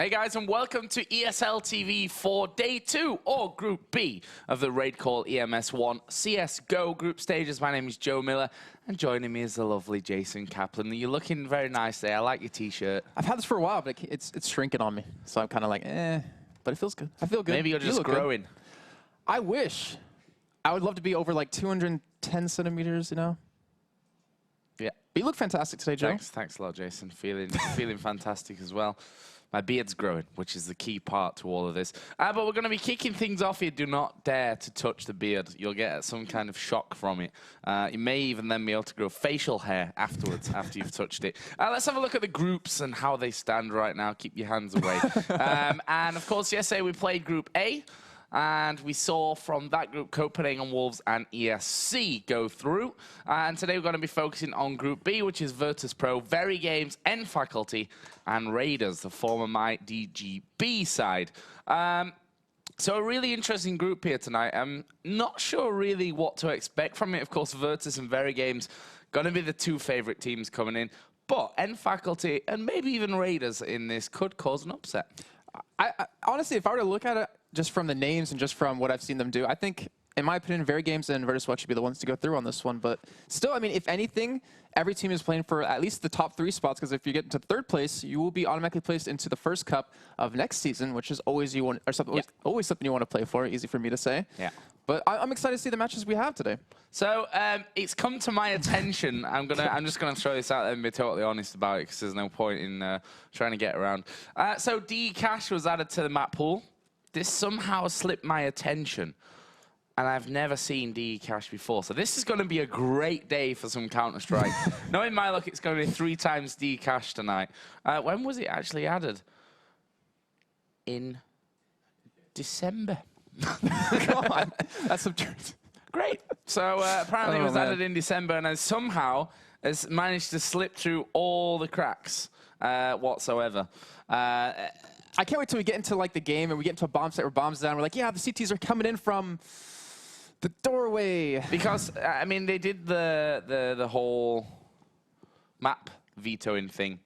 Hey guys, and welcome to ESL TV for Day 2, or Group B, of the RaidCall EMS 1 CSGO group stages. My name is Joe Miller, and joining me is the lovely Jason Kaplan. You're looking very nice there. I like your t-shirt. I've had this for a while, but it's shrinking on me. So I'm kind of like, but it feels good. I feel good. Maybe you're just growing. Good. I wish. I would love to be over like 210 centimeters, you know? Yeah. But you look fantastic today, Joe. Thanks a lot, Jason. Feeling fantastic as well. My beard's growing, which is the key part to all of this. But we're going to be kicking things off here. Do not dare to touch the beard. You'll get some kind of shock from it. You may even then be able to grow facial hair afterwards, after you've touched it. Let's have a look at the groups and how they stand right now. Keep your hands away. And, of course, yesterday we played Group A. And we saw from that group Copenhagen Wolves and ESC go through. And today we're going to be focusing on Group B, which is virtus.pro, VeryGames, N Faculty, and Raiders, the former MyDGB side. So a really interesting group here tonight. I'm not sure really what to expect from it. Of course, Virtus and VeryGames going to be the two favorite teams coming in. But N Faculty and maybe even Raiders in this could cause an upset. I honestly, if I were to look at it just from the names and just from what I've seen them do, I think, in my opinion, VeryGames and Virtus should be the ones to go through on this one. But still, I mean, if anything, every team is playing for at least the top 3 spots, because if you get into third place, you will be automatically placed into the first cup of next season, which is always always something you want to play for. Easy for me to say. Yeah. But I'm excited to see the matches we have today. So it's come to my attention. I'm just gonna throw this out there and be totally honest about it, because there's no point in trying to get around. So D Cash was added to the map pool. This somehow slipped my attention, and I've never seen D Cash before. So this is going to be a great day for some Counter-Strike. Knowing my luck, it's going to be 3 times D Cash tonight. When was it actually added? In December. Come on, that's absurd. Great. So apparently it was added in December, and somehow has managed to slip through all the cracks whatsoever. I can't wait till we get into like the game and we get into a bomb site where bombs down. We're like, yeah, the CTs are coming in from the doorway. Because I mean, they did the whole map vetoing thing,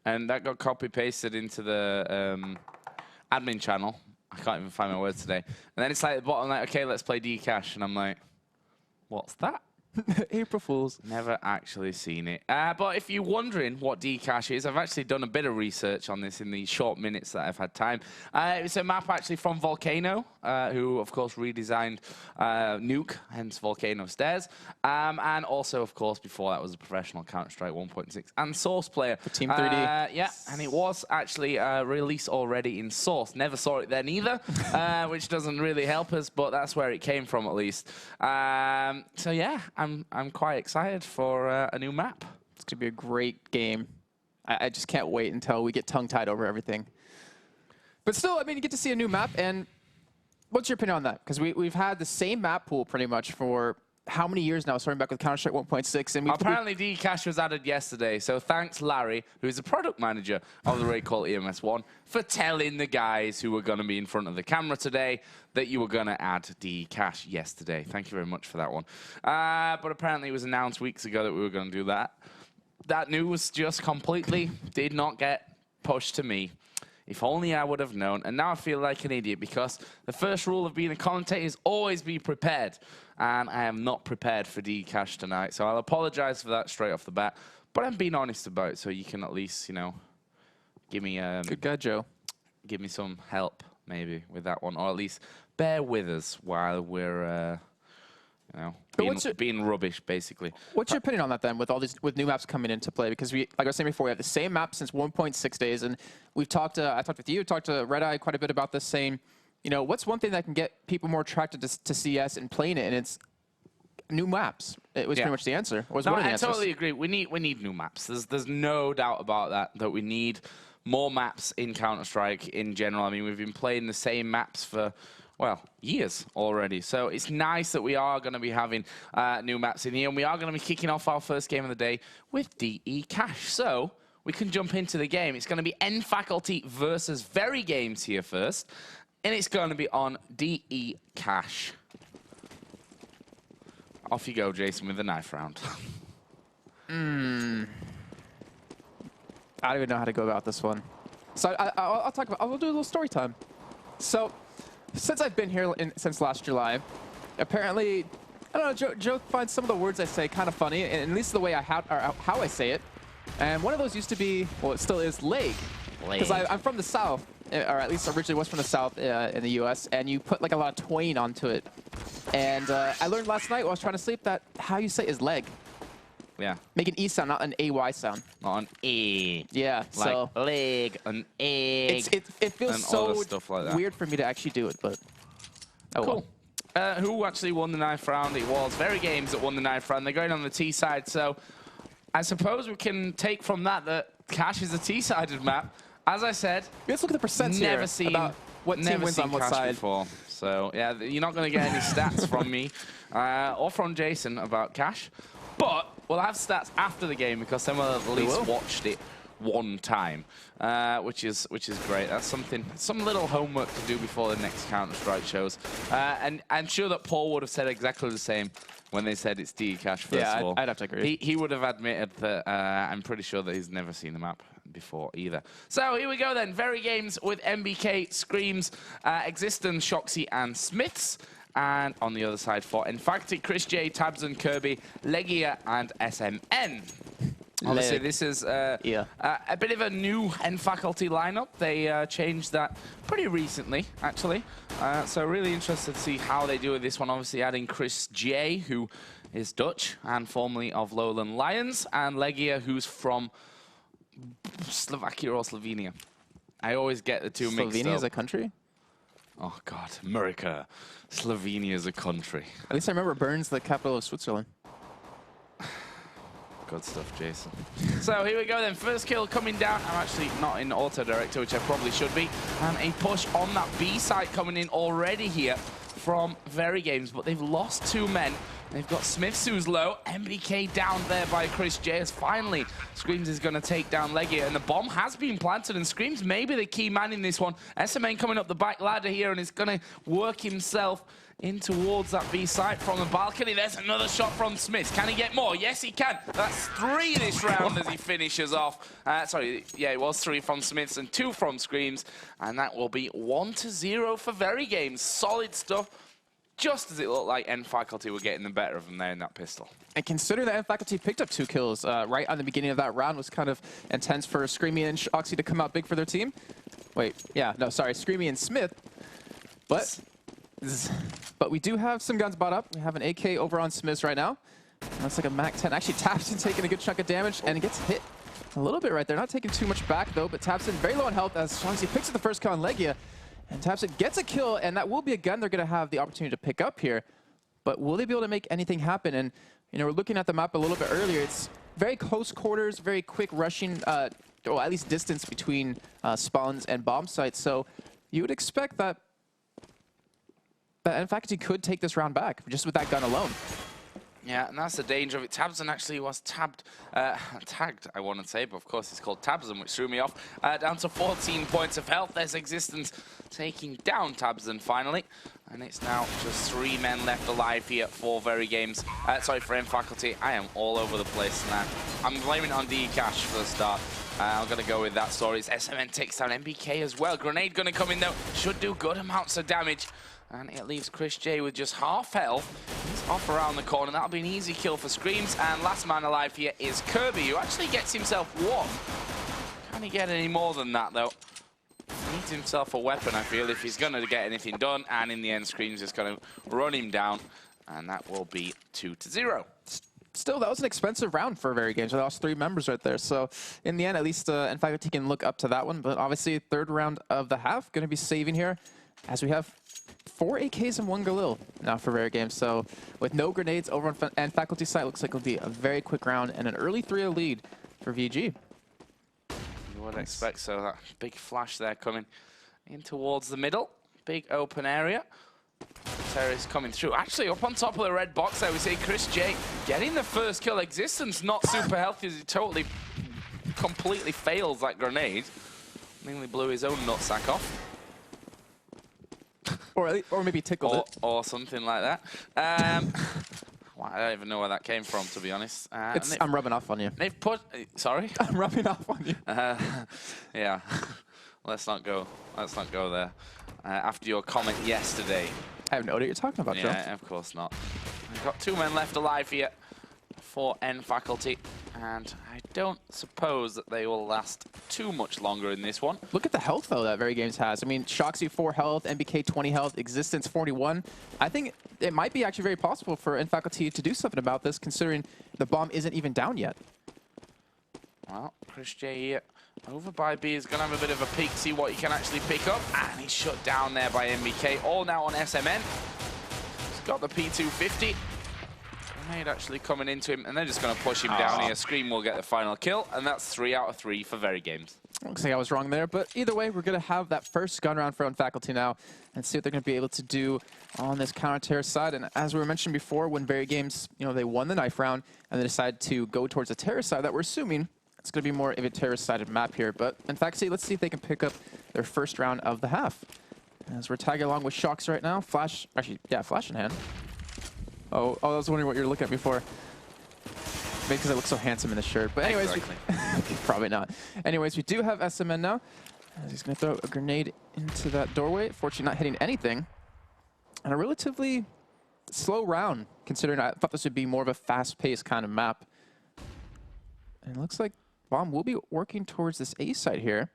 and that got copy pasted into the admin channel. I can't even find my words today. And then it's like at the bottom, like, okay, let's play D Cash, and I'm like, what's that? April Fools. Never actually seen it. But if you're wondering what D-Cash is, I've actually done a bit of research on this in the short minutes that I've had time. It's a map actually from Volcano, who, of course, redesigned Nuke, hence Volcano Stairs. And also, of course, before that was a professional Counter-Strike 1.6 and Source player. For Team 3D. Yeah, and it was actually released already in Source. Never saw it then either, which doesn't really help us, but that's where it came from at least. So, yeah, I'm quite excited for a new map. It's going to be a great game. I just can't wait until we get tongue-tied over everything. But still, I mean, you get to see a new map, and what's your opinion on that? Because we've had the same map pool pretty much for how many years now, starting back with Counter-Strike 1.6. And apparently D-Cash was added yesterday, so thanks Larry, who's the product manager of the RaidCall EMS 1, for telling the guys who were going to be in front of the camera today that you were going to add D-Cash yesterday. Thank you very much for that one. But apparently it was announced weeks ago that we were going to do that. That news just completely did not get pushed to me. If only I would have known. And now I feel like an idiot, because the first rule of being a commentator is always be prepared. And I am not prepared for D-Cash tonight. So I'll apologize for that straight off the bat. But I'm being honest about it, so you can at least, you know, give me good guy, Joe. Give me some help, maybe, with that one. Or at least bear with us while we're, you know, being rubbish, basically. What's your opinion on that, then, with all these new maps coming into play? Because like I was saying before, we have the same map since 1.6 days, and we've talked. I talked with you, talked to Red Eye quite a bit about this, saying, you know, what's one thing that can get people more attracted to CS and playing it, and it's new maps. It was pretty much the answer. Was one of the answers. I totally agree. We need new maps. There's no doubt about that. That we need more maps in Counter-Strike in general. I mean, we've been playing the same maps for, well, years already. So it's nice that we are going to be having new maps in here, and we are going to be kicking off our first game of the day with DE Cash. So we can jump into the game. It's going to be N Faculty versus VeryGames here first, and it's going to be on DE Cash. Off you go, Jason, with the knife round. I don't even know how to go about this one. So I'll talk about. I'll do a little story time. So since I've been here since last July, apparently, I don't know. Joe finds some of the words I say kind of funny, and at least the way how I say it. And one of those used to be, well, it still is, leg. Because I'm from the South, or at least originally was from the South in the U.S., and you put like a lot of twain onto it. And I learned last night while I was trying to sleep that how you say is leg. Yeah. Make an E sound, not an AY sound. Not an E. Yeah, like so. Leg, an egg. It feels so stuff like that. weird for me to actually do it, but. Oh, cool. Well. Who actually won the 9th round? It was VeryGames that won the 9th round. They're going on the T side, so I suppose we can take from that Cash is a T-sided map. As I said, let's look at the percents here about what team wins on what side. Before. So yeah, you're not going to get any stats from me or from Jason about Cash, but we'll have stats after the game because then we'll have at least watched it one time, which is great. That's some little homework to do before the next Counter-Strike shows. And I'm sure that Paul would have said exactly the same when they said it's D Cash first of all. I'd have to agree. He would have admitted that I'm pretty sure that he's never seen the map before either. So here we go then. VeryGames with MBK, Screams, Existence, Shoxy, and Smiths. And on the other side for Infacted, Chris J, Tabson, Kirby, Legia, and SMN. Obviously, this is a bit of a new N-Faculty lineup. They changed that pretty recently, actually. So really interested to see how they do with this one. Obviously, adding Chris J, who is Dutch and formerly of Lowland Lions, and Legia, who's from Slovakia or Slovenia. I always get the two mixed up. Slovenia is a country? Oh, God. America. Slovenia is a country. At least I remember Bern's the capital of Switzerland. Good stuff, Jason. So here we go then. First kill coming down. I'm actually not in auto director, which I probably should be. And a push on that B side coming in already here from VeryGames, but they've lost 2 men. They've got Smiths who's low. MBK down there by Chris J. As finally Screams is going to take down Legia, and the bomb has been planted, and Screams may be the key man in this one. SMN coming up the back ladder here, and is going to work himself in towards that B site from the balcony. There's another shot from Smith. Can he get more? Yes, he can. That's 3 this round as he finishes off. Sorry, yeah, it was 3 from Smiths and 2 from Screams. And that will be 1-0 for VeryGames. Solid stuff. Just as it looked like N-Faculty were getting the better of them there in that pistol. And considering that N-Faculty picked up 2 kills right on the beginning of that round, was kind of intense for Screamy and Shoxy to come out big for their team. Wait, yeah, no, sorry, Screamy and Smith. But we do have some guns bought up. We have an AK over on Smiths right now. That's like a MAC-10. Actually, Tabson taking a good chunk of damage, and it gets hit a little bit right there. Not taking too much back, though, but Tabson very low on health as Shoxy picks up the first kill on Legia. And Tabson gets a kill, and that will be a gun they're going to have the opportunity to pick up here. But will they be able to make anything happen? And, you know, we're looking at the map a little bit earlier. It's very close quarters, very quick rushing, or at least distance between spawns and bomb sites. So you would expect that N-Faculty could take this round back just with that gun alone. Yeah, and that's the danger of it. Tabson actually was tagged, I want to say, but of course it's called Tabson, which threw me off. Down to 14 points of health. There's Existence taking down Tabson finally. And it's now just 3 men left alive here for VeryGames. Sorry, for N-Faculty. I am all over the place now. I'm blaming it on D-Cash for the start. I'm going to go with that story. It's SMN takes down MBK as well. Grenade going to come in though. Should do good amounts of damage. And it leaves Chris J with just half health. He's off around the corner. That'll be an easy kill for Screams. And last man alive here is Kirby, who actually gets himself 1. Can he get any more than that, though? He needs himself a weapon, I feel, if he's going to get anything done. And in the end, Screams is going to run him down. And that will be 2-0. Still, that was an expensive round for VeryGames. They lost 3 members right there. So in the end, at least N-Faculty can look up to that one. But obviously, 3rd round of the half, going to be saving here, as we have 4 AKs and 1 Galil now for VeryGames. So with no grenades over on N-Faculty side, looks like it'll be a very quick round and an early 3-0 lead for VG. You would expect so. That big flash there coming in towards the middle. Big open area. Terry's coming through. Actually, up on top of the red box there, we see Chris J getting the first kill. Existence not super healthy as he totally, completely fails that grenade. Nearly blew his own nutsack off. Or maybe tickled it. Or something like that. Well, I don't even know where that came from, to be honest. I'm rubbing off on you. They've put... Sorry? I'm rubbing off on you. Yeah. let's not go there. After your comment yesterday. I have no idea what you're talking about, Joe. Yeah, of course not. We've got 2 men left alive here for N Faculty, and I don't suppose that they will last too much longer in this one. Look at the health, though, that VeryGames has. I mean, Shoxy 4 health, MBK 20 health, Existence 41. I think it might be actually very possible for N Faculty to do something about this, considering the bomb isn't even down yet. Well, Chris J here over by B is going to have a bit of a peek, see what he can actually pick up. And he's shut down there by MBK. All now on SMN. He's got the P250. Grenade actually coming into him, and they're just going to push him down here. Scream will get the final kill, and that's 3 out of 3 for VeryGames. Looks like I was wrong there, but either way, we're going to have that first gun round for N Faculty now and see what they're going to be able to do on this counter-terror side. And as we mentioned before, when VeryGames, they won the knife round and they decided to go towards the terror side, that we're assuming it's going to be more of a terror-sided map here. But in fact, let's see if they can pick up their first round of the half. As we're tagging along with Shox right now. Flash in hand. Oh, I was wondering what you were looking at before. Maybe because I look so handsome in this shirt. But anyways, exactly. Probably not. Anyways, we do have SMN now. As he's going to throw a grenade into that doorway. Fortunately, not hitting anything. And a relatively slow round, considering I thought this would be more of a fast-paced kind of map. And it looks like Bomb will be working towards this A site here.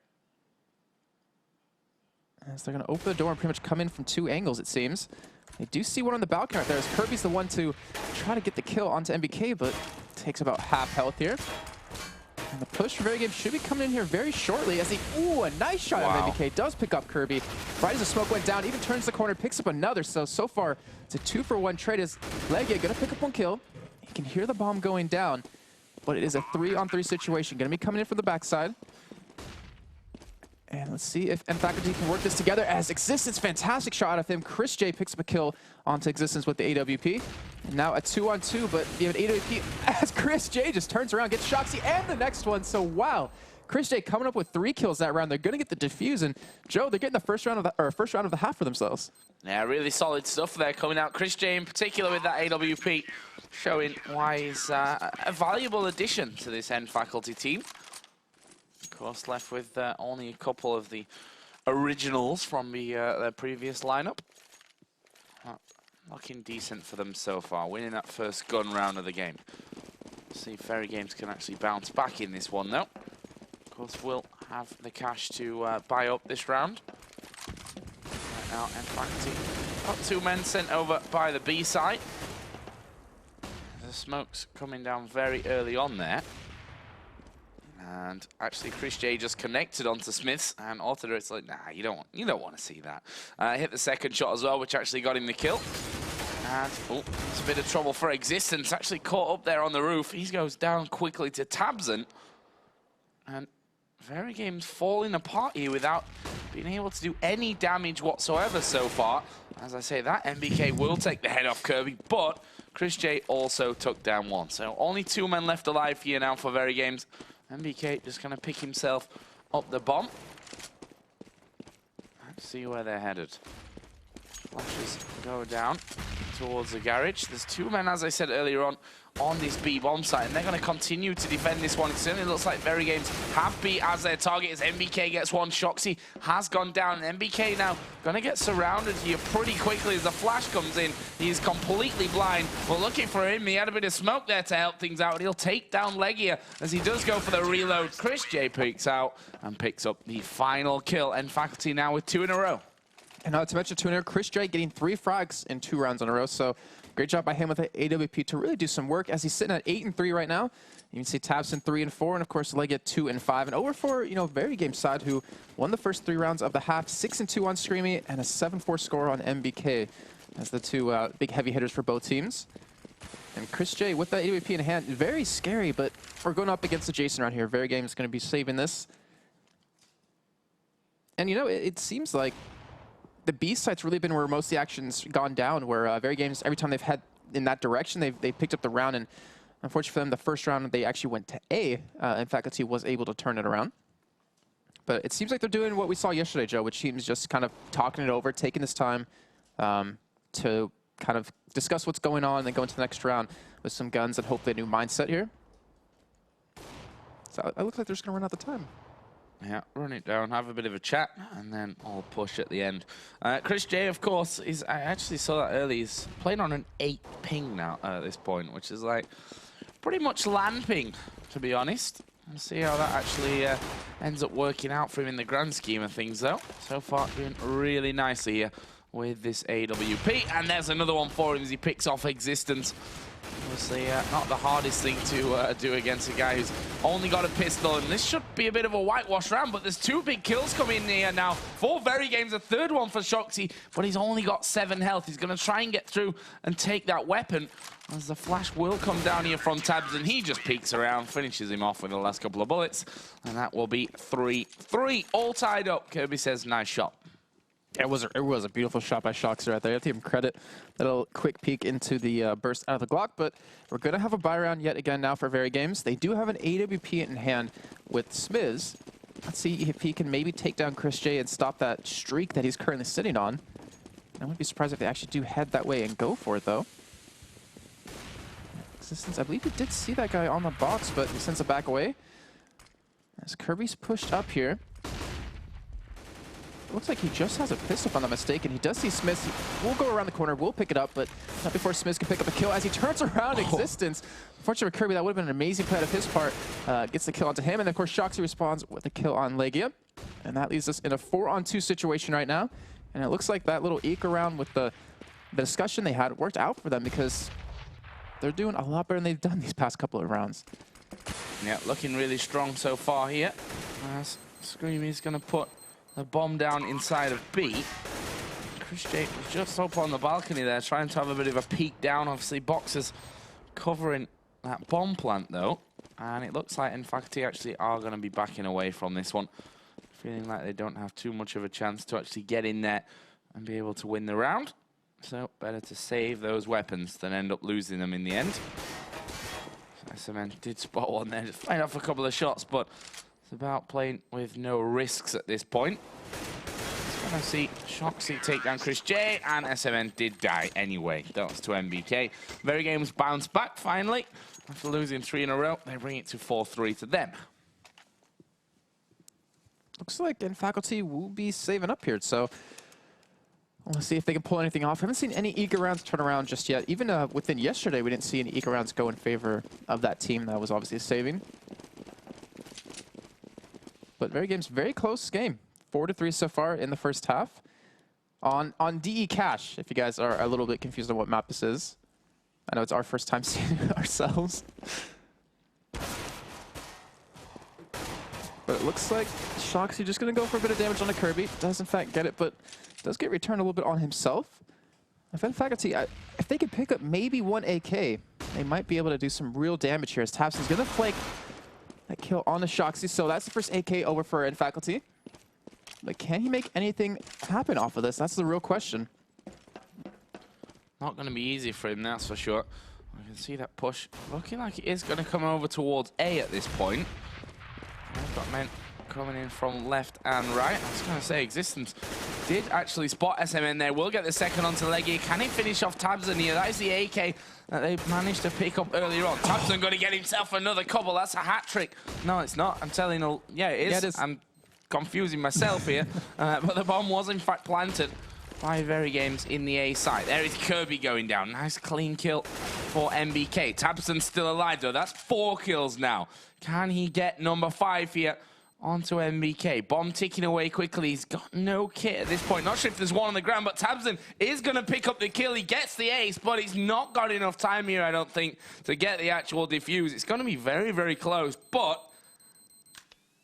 As they're going to open the door and pretty much come in from 2 angles, it seems. They do see one on the balcony right there, as Kirby's the one to try to get the kill onto MBK, but takes about half health here. And the push for VeryGames should be coming in here very shortly as a nice shot of MBK does pick up Kirby. Right as the smoke went down, even turns the corner, picks up another. So far, it's a 2-for-1 trade as Legia going to pick up 1 kill. You can hear the bomb going down, but it is a 3-on-3 situation. Going to be coming in from the backside. And let's see if N Faculty can work this together as Existence, fantastic shot out of him. Chris J picks up a kill onto Existence with the AWP. And now a 2-on-2, but you have an AWP as Chris J just turns around, gets Shoxy and the next one. So wow, Chris J coming up with 3 kills that round. They're going to get the defuse, and Joe, they're getting the first round of the half for themselves. Yeah, really solid stuff there coming out. Chris J in particular with that AWP, showing why he's a valuable addition to this N Faculty team. Of course, left with only a couple of the originals from their previous lineup. Looking decent for them so far, winning that first gun round of the game. See if VeryGames can actually bounce back in this one, though. Of course, we'll have the cash to buy up this round. Right now, N Faculty got 2 men sent over by the B side. The smoke's coming down very early on there. And actually, Chris J just connected onto Smiths, and Orthodox, it's like, nah, you don't want to see that. Hit the second shot as well, which actually got him the kill. And it's a bit of trouble for Existence. Actually caught up there on the roof. He goes down quickly to Tabson, and VeryGames falling apart here without being able to do any damage whatsoever so far. As I say, that MBK will take the head off Kirby, but Chris J also took down 1. So only 2 men left alive here now for VeryGames. MBK just going to pick himself up the bomb. Let's see where they're headed. Flashes go down towards the garage. There's 2 men, as I said earlier on this B bomb site, and they're going to continue to defend this one. It certainly looks like VeryGames have B as their target as MBK gets 1. Shoxy has gone down, and MBK now going to get surrounded here pretty quickly as the flash comes in. He's completely blind. We're looking for him. He had a bit of smoke there to help things out. He'll take down Legia as he does go for the reload. Chris J peeks out and picks up the final kill. N Faculty now with 2 in a row. And not to mention 2 in a row, Chris J getting 3 frags in 2 rounds in a row. So great job by him with the AWP to really do some work as he's sitting at 8-3 right now. You can see Tabson 3-4, and of course Legia 2-5. And over for VeryGames side, who won the first 3 rounds of the half, 6-2 on Screamy and a 7-4 score on MBK as the 2 big heavy hitters for both teams. And Chris J with that AWP in hand, very scary, but we're going up against the Jason right here. VeryGames is going to be saving this. And it seems like the B site's really been where most of the action's gone down, where VeryGames, every time they've had in that direction, they've picked up the round. And unfortunately for them, the first round, they actually went to A, and Faculty was able to turn it around. But it seems like they're doing what we saw yesterday, Joe, which seems just kind of talking it over, taking this time to kind of discuss what's going on and then go into the next round with some guns and hopefully a new mindset here. So it looks like they're just going to run out the time. Yeah, run it down, have a bit of a chat, and then I'll push at the end. Chris J, of course, I actually saw that early. He's playing on an 8 ping now at this point, which is like pretty much land ping, to be honest. We'll see how that actually ends up working out for him in the grand scheme of things, though. So far, doing really nicely here with this AWP. And there's another one for him as he picks off Existence. Obviously, not the hardest thing to do against a guy who's only got a pistol. And this should be a bit of a whitewash round, but there's 2 big kills coming in here now. For VeryGames, a 3rd one for Shoxy, but he's only got 7 health. He's going to try and get through and take that weapon, as the flash will come down here from Tabs, and he just peeks around, finishes him off with the last couple of bullets. And that will be 3-3, all tied up. Kirby says, nice shot. It was a beautiful shot by Shoxy right there. I have to give him credit. A little quick peek into the burst out of the Glock, but we're going to have a buy round yet again now for VeryGames. They do have an AWP in hand with Smiz. Let's see if he can maybe take down Chris J and stop that streak that he's currently sitting on. I wouldn't be surprised if they actually do head that way and go for it, though. Existence, I believe he did see that guy on the box, but he sends it back away. As Kirby's pushed up here. Looks like he just has a pistol, if I'm not mistaken. He does see Smith. We'll go around the corner. We'll pick it up, but not before Smith can pick up a kill. As he turns around Existence. Unfortunately for Kirby, that would have been an amazing play out of his part. Gets the kill onto him, and then, of course, Shoxy responds with a kill on Legia. And that leaves us in a 4-on-2 situation right now. And it looks like that little eke around with the discussion they had worked out for them, because they're doing a lot better than they've done these past couple of rounds. Yeah, looking really strong so far here. Screamy's going to put the bomb down inside of B. Chris J was just up on the balcony there, trying to have a bit of a peek down. Obviously, boxes covering that bomb plant, though. And it looks like Faculty actually are going to be backing away from this one. Feeling like they don't have too much of a chance to actually get in there and be able to win the round. So, better to save those weapons than end up losing them in the end. SMN did spot one there, just fired off a couple of shots, but about playing with no risks at this point. Just gonna see Shoxy take down Chris J, and SMN did die anyway. That was to MBK. VeryGames bounce back finally. After losing 3 in a row, they bring it to 4-3 to them. Looks like Faculty will be saving up here, so we'll see if they can pull anything off. We haven't seen any eager rounds turn around just yet. Even within yesterday, we didn't see any eager rounds go in favor of that team that was obviously saving. But VeryGames, very close game. 4-3 so far in the first half. On DE Cash, if you guys are a little bit confused on what map this is. I know it's our first time seeing it ourselves. But it looks like Shoxy just going to go for a bit of damage on the Kirby. Does in fact get it, but does get returned a little bit on himself. If Faculty, if they could pick up maybe 1 AK, they might be able to do some real damage here. As Tapson's going to flake that kill on the Shoxy, so that's the first AK over for Faculty. But can he make anything happen off of this? That's the real question. Not going to be easy for him, that's for sure. I can see that push looking like it is going to come over towards A at this point. I've got men coming in from left and right. I was going to say Existence did actually spot SMN there. We'll get the second onto Leggy. Can he finish off Tabson here? That is the AK that they managed to pick up earlier on. Tabson going to get himself another couple. That's a hat trick. No, it's not. I'm telling you. Yeah, it is. Yeah, it is. I'm confusing myself here. But the bomb was in fact planted by VeryGames in the A side. There is Kirby going down. Nice clean kill for MBK. Tabson's still alive though. That's 4 kills now. Can he get number 5 here onto MBK? Bomb ticking away quickly. He's got no kit at this point. Not sure if there's one on the ground, but Tabson is going to pick up the kill. He gets the ace, but he's not got enough time here, I don't think, to get the actual defuse. It's going to be very, very close, but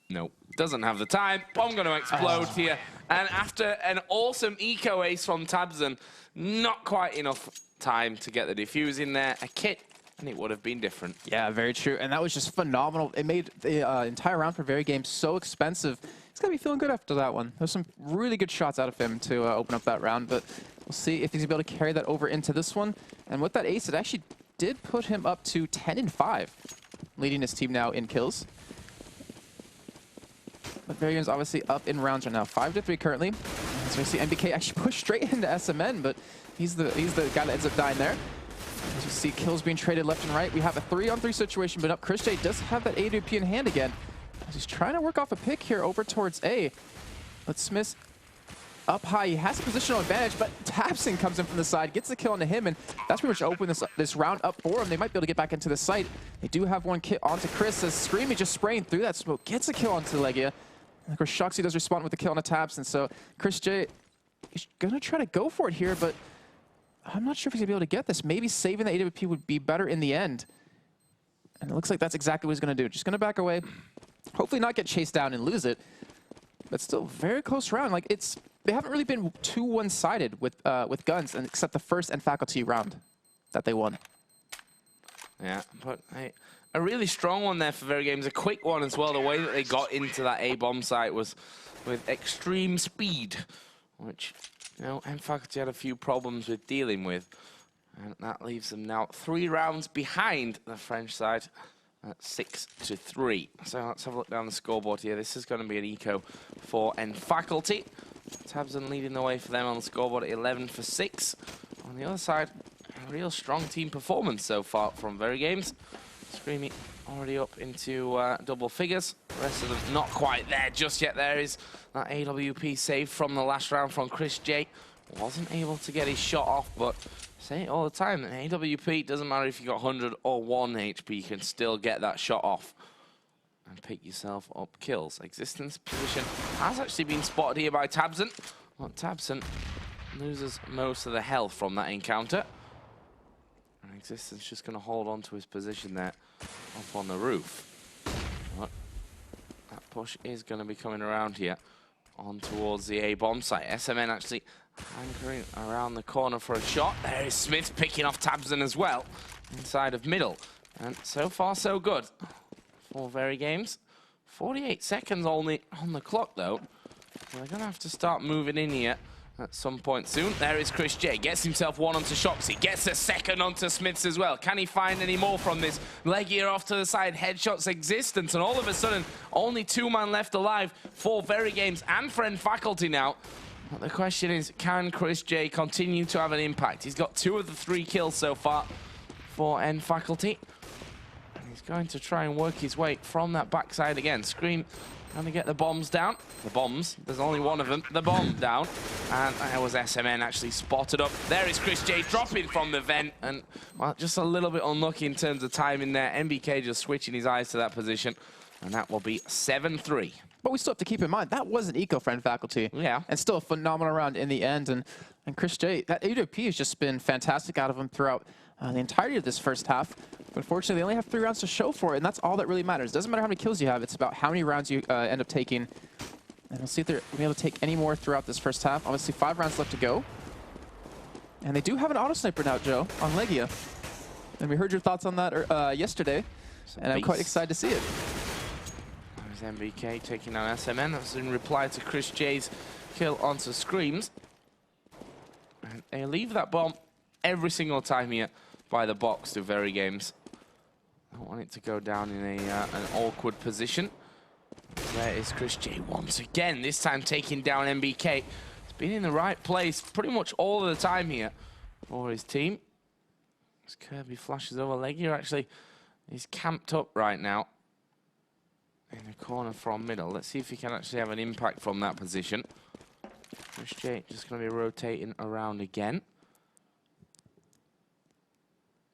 nope. Doesn't have the time. Bomb going to explode here. And after an awesome eco ace from Tabson, not quite enough time to get the defuse in there. A kit, and it would have been different. Yeah, very true. And that was just phenomenal. It made the entire round for VeryGames so expensive. He's going to be feeling good after that one. There's some really good shots out of him to open up that round, but we'll see if he's able to carry that over into this one. And with that ace, it actually did put him up to 10-5, leading his team now in kills. But VeryGames obviously up in rounds right now, 5-3 currently. So we see MBK actually push straight into SMN, but he's the guy that ends up dying there. As you see kills being traded left and right, we have a 3-on-3 situation, but up Chris J does have that AWP in hand again. He's trying to work off a pick here over towards A. But Smith up high. He has a positional advantage, but tabseN comes in from the side, gets the kill onto him, and that's pretty much opened this round up for him. They might be able to get back into the site. They do have one kit onto Chris, as Screamy just spraying through that smoke, gets a kill onto Legia. And of course, Shoxy does respond with the kill on a tabseN, so Chris J is gonna try to go for it here, but I'm not sure if he's gonna be able to get this. Maybe saving the AWP would be better in the end. And it looks like that's exactly what he's gonna do. Just gonna back away, hopefully not get chased down and lose it. But still, very close round. Like, they haven't really been too one-sided with guns, and except the first and faculty round that they won. Yeah, but a really strong one there for VeryGames. A quick one as well. The way that they got into that A-bomb site was with extreme speed, which, you know, Faculty had a few problems with dealing with. And that leaves them now 3 rounds behind the French side at 6-3. So let's have a look down the scoreboard here. This is going to be an eco for Faculty. tabseN leading the way for them on the scoreboard at 11 for 6. On the other side, a real strong team performance so far from VeryGames. Screamy already up into double figures. The rest of them not quite there just yet. There is that AWP save from the last round from Chris J. Wasn't able to get his shot off, but say it all the time, an AWP, doesn't matter if you got 100 or 1 HP, you can still get that shot off and pick yourself up kills. Existence position has actually been spotted here by tabseN. Well, tabseN loses most of the health from that encounter. And Existence just going to hold on to his position there up on the roof. But that push is going to be coming around here on towards the A-bomb site. SMN actually hankering around the corner for a shot. There is Smith picking off tabseN as well inside of middle. And so far so good for VeryGames. 48 seconds only on the clock though. They're going to have to start moving in here at some point soon. There is Chris J. Gets himself one onto Shoxy. Gets a second onto Smiths as well. Can he find any more from this? Legia off to the side. Headshots Existence. And all of a sudden, only 2 men left alive for VeryGames and Friend Faculty now. But the question is, can Chris J continue to have an impact? He's got 2 of the 3 kills so far for Faculty. And he's going to try and work his way from that backside again. Scream trying to get the bombs down. The bombs, there's only one of them. The bomb down. And there was SMN actually spotted up. There is Chris J dropping from the vent. And, well, just a little bit unlucky in terms of timing there. MBK just switching his eyes to that position. And that will be 7-3. But we still have to keep in mind, that was an eco-friend Faculty. Yeah. And still a phenomenal round in the end. And Chris J, that AWP has just been fantastic out of him throughout the entirety of this first half. But unfortunately, they only have 3 rounds to show for it, and that's all that really matters. It doesn't matter how many kills you have, it's about how many rounds you end up taking. And we'll see if they're going to be able to take any more throughout this first half. Obviously, 5 rounds left to go. And they do have an auto-sniper now, Joe, on Legia. And we heard your thoughts on that yesterday, and I'm quite excited to see it. There's MBK taking on SMN. That's in reply to Chris J's kill onto Screams. And they leave that bomb every single time here by the box to VeryGames. I don't want it to go down in an awkward position. There is Chris J once again, this time taking down MBK. He's been in the right place pretty much all of the time here for his team. As Kirby flashes over, Legia actually is camped up right now in the corner from middle. Let's see if he can actually have an impact from that position. Chris J just going to be rotating around again.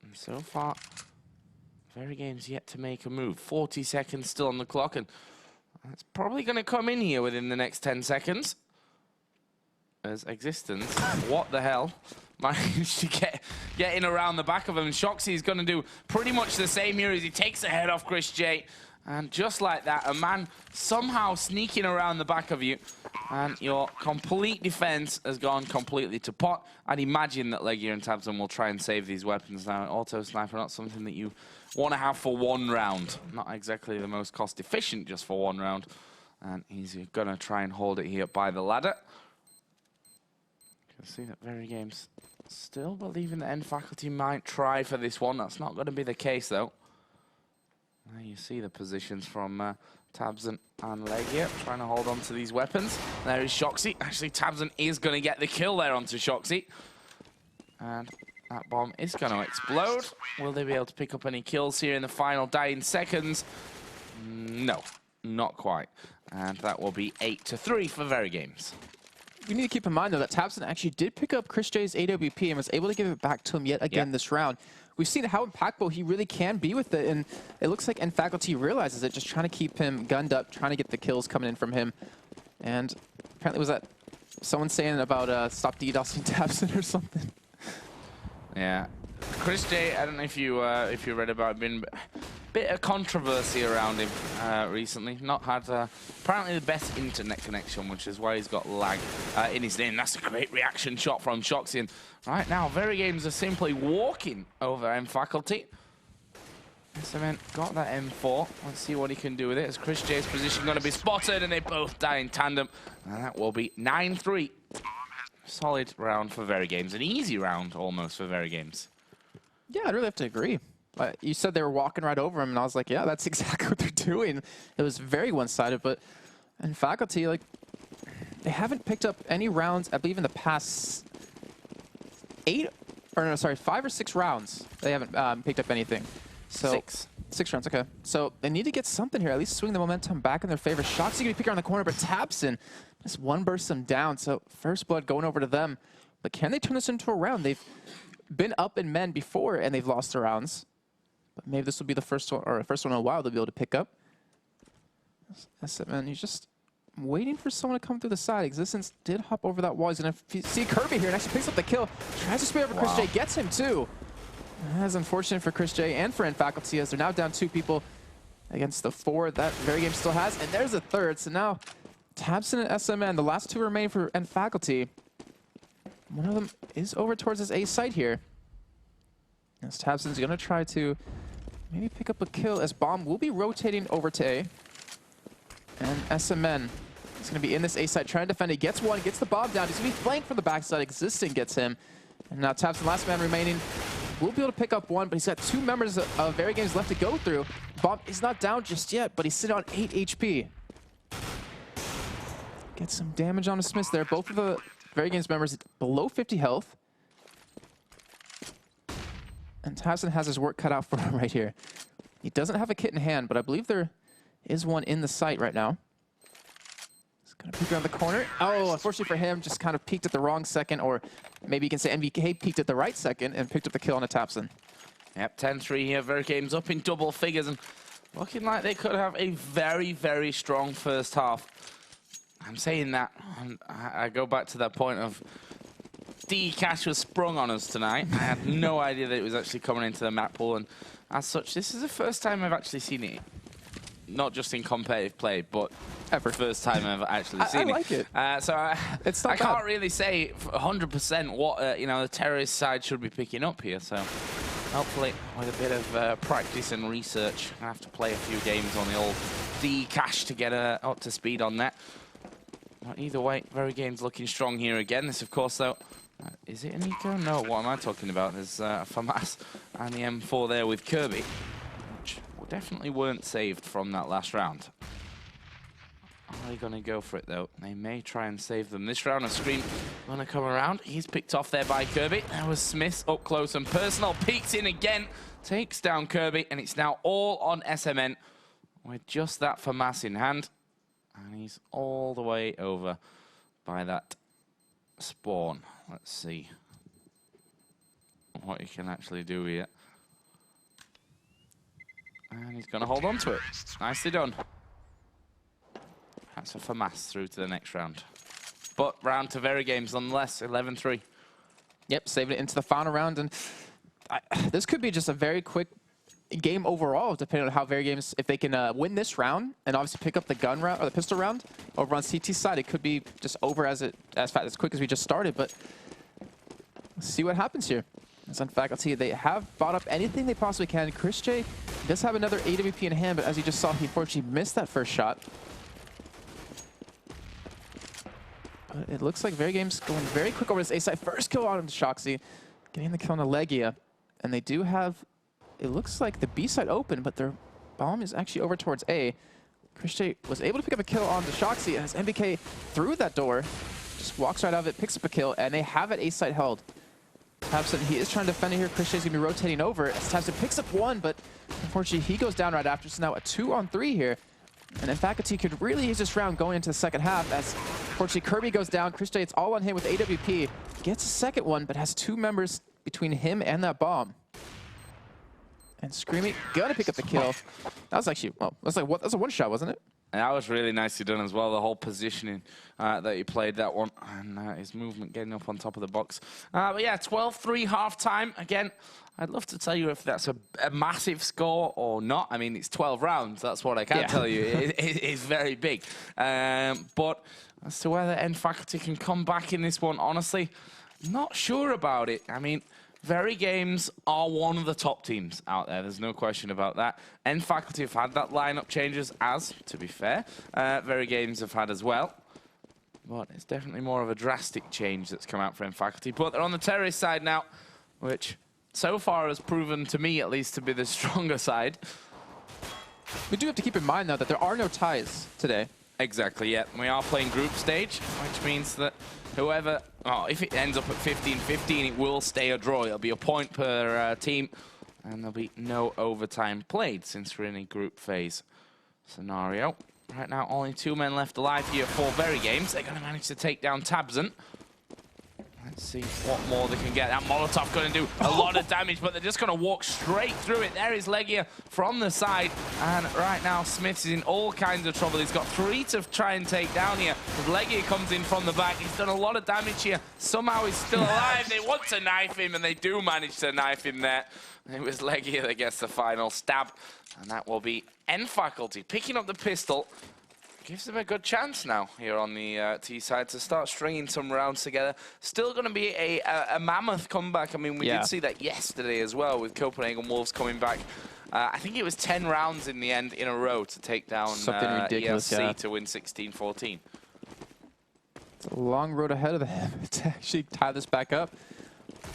And so far, VeryGames yet to make a move. 40 seconds still on the clock, and it's probably going to come in here within the next 10 seconds. As Existence, what the hell, managed to get in around the back of him. Shoxy is going to do pretty much the same here as he takes the head off Chris J. And just like that, a man somehow sneaking around the back of you, and your complete defense has gone completely to pot. I'd imagine that Legia and tabseN will try and save these weapons now. Auto sniper, not something that you want to have for 1 round. Not exactly the most cost efficient just for 1 round. And he's going to try and hold it here by the ladder. You can see that VeryGames still believing that Faculty might try for this one. That's not going to be the case though. There you see the positions from tabseN and Legia trying to hold on to these weapons. There is Shoxy. Actually, tabseN is going to get the kill there onto Shoxy. And that bomb is going to explode. Will they be able to pick up any kills here in the final dying seconds? No. not quite. And that will be 8-3 for VeryGames. We need to keep in mind, though, that tabseN actually did pick up Chris J's AWP and was able to give it back to him yet again this round. We've seen how impactful he really can be with it, and it looks like Faculty realizes it, just trying to keep him gunned up, trying to get the kills coming in from him. And apparently was that someone saying about stop DDoSing tabseN or something? Yeah. Chris J, I don't know if you read about it, been a bit of controversy around him recently. Not had apparently the best internet connection, which is why he's got lag in his name. That's a great reaction shot from Shoxy. And right now, VeryGames are simply walking over Faculty. SMN got that M4. Let's see what he can do with it. As Chris J's position going to be spotted, and they both die in tandem. And that will be 9-3. Solid round for VeryGames. An easy round, almost, for VeryGames. Yeah, I'd really have to agree. You said they were walking right over him, and I was like, yeah, that's exactly what they're doing. It was very one-sided, but in Faculty, like, they haven't picked up any rounds, I believe, in the past 5 or 6 rounds. They haven't picked up anything. So 6 rounds, okay. So they need to get something here, at least swing the momentum back in their favor. Shots going to be picking around the corner, but tabseN just one bursts them down. So first blood going over to them. But can they turn this into a round? They've been up in men before, and they've lost the rounds. But maybe this will be the first one, or first one in a while they'll be able to pick up. SMN, he's just waiting for someone to come through the side. Existence did hop over that wall. He's going to see Kirby here and actually picks up the kill. Tries to spray over Chris J, gets him too. That's unfortunate for Chris J and for Faculty, as they're now down 2 people against the 4 that VeryGames still has. And there's a third. So now tabseN and SMN, the last 2 remain for Faculty. One of them is over towards his A site here. As tabseN's going to try to maybe pick up a kill, as Bomb will be rotating over to A. And SMN is going to be in this A site trying to defend. He gets one, gets the bomb down. He's going to be flanked from the backside. Existing gets him. And now tabseN, last man remaining, will be able to pick up one, but he's got 2 members of VeryGames left to go through. Bomb is not down just yet, but he's sitting on 8 HP. Gets some damage on Smith there. Both of the VeryGames members below 50 health. And tabseN has his work cut out for him right here. He doesn't have a kit in hand, but I believe there is one in the site right now. He's going to peek around the corner. Oh, unfortunately for him, just kind of peeked at the wrong second, or maybe you can say NVK peeked at the right second and picked up the kill on a tabseN. Yep, 10-3 here. VeryGames up in double figures and looking like they could have a very, very strong first half. I'm saying that, and I go back to that point of D-Cash was sprung on us tonight. I had no idea that it was actually coming into the map pool, and as such, this is the first time I've actually seen it. Not just in competitive play, but ever. First time I've actually seen it. I like it. So I can't really say 100% what you know, the terrorist side should be picking up here. So hopefully, with a bit of practice and research, I have to play a few games on the old D-Cash to get up to speed on that. But either way, VeryGames looking strong here again. This, of course, though, is it an eco? No, what am I talking about? There's FAMAS and the M4 there with Kirby, which definitely weren't saved from that last round. Are they going to go for it, though? They may try and save them. This round, a screen going to come around. He's picked off there by Kirby. There was Smith up close and personal. Peeks in again, takes down Kirby, and it's now all on SMN with just that FAMAS in hand. And he's all the way over by that spawn. Let's see what he can actually do here. And he's going to hold on to it. Nicely done. That's a FAMAS through to the next round. But round to VeryGames nonetheless, 11-3. Yep, saving it into the final round. And this could be just a very quick game overall, depending on how VeryGames, if they can win this round and obviously pick up the gun round or the pistol round over on CT side, it could be just over as quick as we just started. But let's see what happens here. As on Faculty, they have bought up anything they possibly can. Chris J does have another AWP in hand, but as you just saw, he unfortunately missed that first shot. But it looks like VeryGames going very quick over this A side. First kill on Shoxy, getting the kill on Allegia, and they do have. It looks like the B side open, but their bomb is actually over towards A. Chris J was able to pick up a kill on the Shoxy as MBK through that door, just walks right out of it, picks up a kill, and they have it A side held. tabseN, he is trying to defend it here. Chris J's going to be rotating over as tabseN picks up one, but unfortunately he goes down right after. So now a 2-on-3 here. And then Faculty could really use this round going into the second half as, unfortunately, Kirby goes down. Christian, it's all on him with AWP. Gets a second one, but has 2 members between him and that bomb. And Screamy gonna pick up the kill. That was actually, well, that was a one-shot, wasn't it? And that was really nicely done as well, the whole positioning that he played that one, and his movement getting up on top of the box. But yeah, 12-3 half-time. Again, I'd love to tell you if that's a massive score or not. I mean, it's 12 rounds. That's what I can tell you. It's very big. But as to whether N Faculty can come back in this one, honestly, not sure about it. I mean, VeryGames are one of the top teams out there. There's no question about that. N Faculty have had that lineup changes, as, to be fair, VeryGames have had as well. But it's definitely more of a drastic change that's come out for N Faculty. But they're on the terrorist side now, which so far has proven to me, at least, to be the stronger side. We do have to keep in mind, though, that there are no ties today. Exactly, yeah. We are playing group stage, which means that whoever, if it ends up at 15-15, it will stay a draw. It'll be a point per team, and there'll be no overtime played since we're in a group phase scenario. Right now, only 2 men left alive here for VeryGames. They're going to manage to take down Tabzan. Let's see what more they can get. That Molotov going to do a lot of damage, but they're just going to walk straight through it. There is Legia from the side, and right now Smiths is in all kinds of trouble. He's got 3 to try and take down here. As Legia comes in from the back, he's done a lot of damage here. Somehow he's still alive. They want to knife him, and they do manage to knife him there. It was Legia that gets the final stab, and that will be N Faculty picking up the pistol. Gives them a good chance now here on the T side to start stringing some rounds together. Still going to be a mammoth comeback. I mean, we did see that yesterday as well with Copenhagen Wolves coming back. I think it was 10 rounds in the end in a row to take down something ridiculous, ELC to win 16-14. It's a long road ahead of them to actually tie this back up.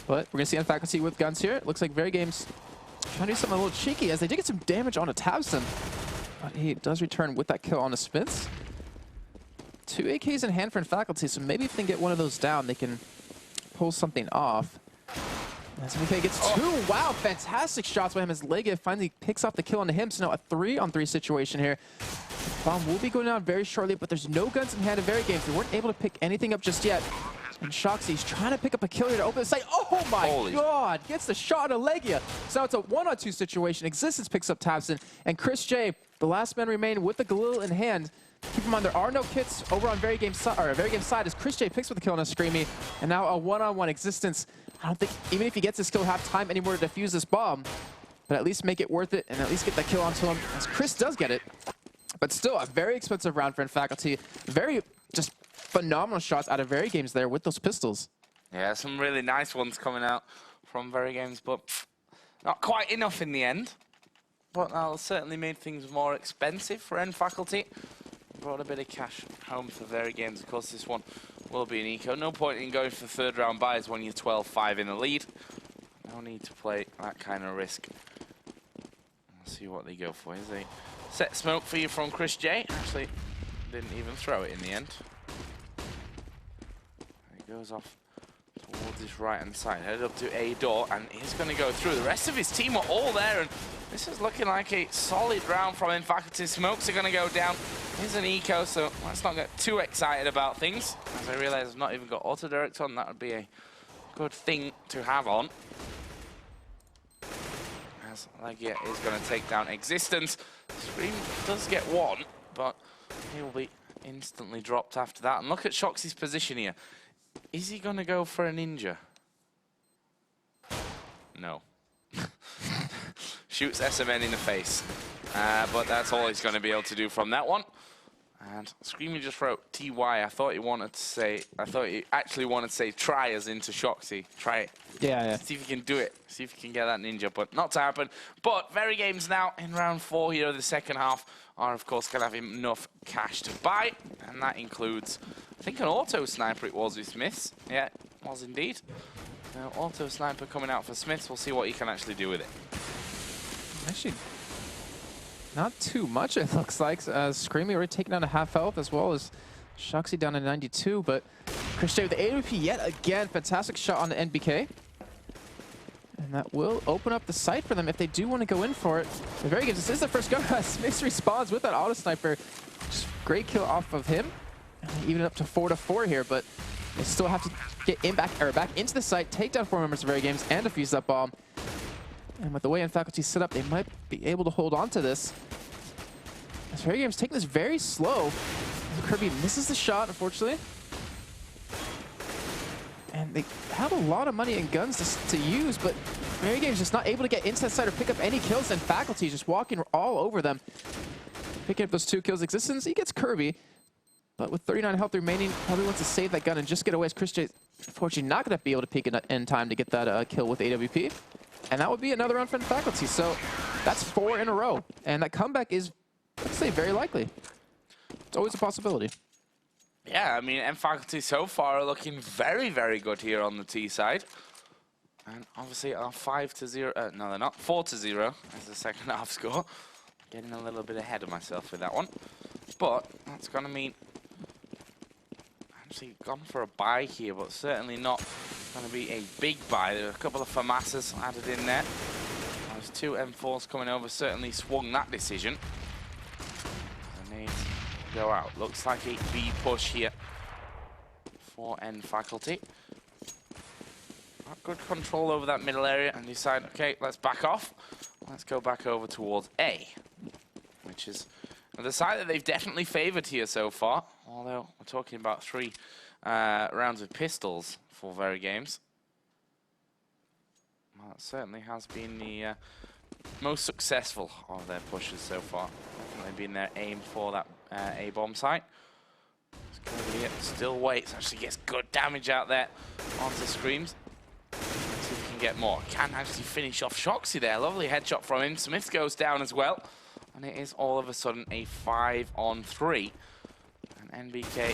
But we're going to see N Faculty with guns here. It looks like VeryGames trying to do something a little cheeky as they did get some damage on a Tabson. But he does return with that kill on the Smiths. 2 AKs in hand for N Faculty, so maybe if they can get one of those down, they can pull something off. As MK gets 2. Wow, fantastic shots by him as Legia finally picks off the kill onto him. So now a 3-on-3 situation here. Bomb will be going down very shortly, but there's no guns in hand of VeryGames. They weren't able to pick anything up just yet. And Shoxy's trying to pick up a kill here to open the site. Oh my God! Gets the shot on Legia. So now it's a 1-on-2 situation. Existence picks up Tabson, and Chris J, the last man remaining with the Galil in hand. Keep in mind there are no kits over on VeryGames side as Chris J picks up the kill on a Screamy, and now a 1-on-1 Existence. I don't think even if he gets this kill, have time anymore to defuse this bomb, but at least make it worth it and at least get that kill onto him. As Chris does get it, but still a very expensive round for N Faculty. Very just phenomenal shots out of VeryGames there with those pistols. Yeah, some really nice ones coming out from VeryGames, but not quite enough in the end. But that'll certainly made things more expensive for N Faculty. Brought a bit of cash home for VeryGames. Of course, this one will be an eco. No point in going for third round buys when you're 12-5 in the lead. No need to play that kind of risk. Let's see what they go for. Here's a set smoke for you from Chris J. Actually, didn't even throw it in the end. He goes off towards his right-hand side, headed up to A door, and he's going to go through. The rest of his team are all there, and this is looking like a solid round from N Faculty. Smokes are going to go down. Here's an eco, so let's not get too excited about things. As I realize I've not even got auto-direct on, that would be a good thing to have on. As Legia is going to take down Existence. Scream does get 1, but he will be instantly dropped after that. And look at Shoxy's position here. Is he going to go for a ninja? No. Shoots SMN in the face. But that's all he's going to be able to do from that one. And Screamy just wrote TY. I thought he actually wanted to say try as into Shoxy. Try it. Yeah. See if you can do it. See if you can get that ninja, but not to happen. But VeryGames now in round 4 here of the second half are, of course, going to have enough cash to buy. And that includes, I think, an auto sniper it was with Smiths. Yeah, it was indeed. Now, auto sniper coming out for Smiths. We'll see what he can actually do with it. Actually, not too much, it looks like. Screamy already taken down a half health, as well as Shoxy down to 92. But Chris J with the AWP yet again. Fantastic shot on the NBK. And And that will open up the site for them if they do want to go in for it. The VeryGames, this is the first go. Smith responds with that auto sniper. Just great kill off of him. Even up to 4-4 here, but they still have to get in back into the site, take down 4 members of VeryGames, and defuse that bomb. And with the way Faculty's set up, they might be able to hold on to this. As VeryGames taking this very slow. Kirby misses the shot, unfortunately. And they have a lot of money and guns to use, but VeryGames just not able to get into that site or pick up any kills, and Faculty just walking all over them. Picking up those 2 kills. Existence, he gets Kirby. But with 39 health remaining, probably wants to save that gun and just get away, as Chris J, unfortunately not going to be able to peek in time to get that kill with AWP. And that would be another round for Faculty. So that's 4 in a row. And that comeback is, let's say, very likely. It's always a possibility. Yeah, I mean, Faculty so far are looking very, very good here on the T side. And obviously are 5-0, no they're not, 4-0 as the second half score. Getting a little bit ahead of myself with that one. But that's going to mean actually gone for a buy here, but certainly not going to be a big buy. There are a couple of FAMASas added in there. There's 2 M4s coming over, certainly swung that decision. Grenades go out. Looks like a B push here for Faculty. Got good control over that middle area and decide, okay, let's back off. Let's go back over towards A, which is the side that they've definitely favored here so far, although we're talking about 3 rounds of pistols for VeryGames. Well, that certainly has been the most successful of their pushes so far. Definitely been their aim for that A-bomb site. Still waits, actually gets good damage out there onto Screams. Let's see if we can get more. Can actually finish off Shoxy there. Lovely headshot from him. Smith goes down as well. And it is all of a sudden a 5-on-3. And NBK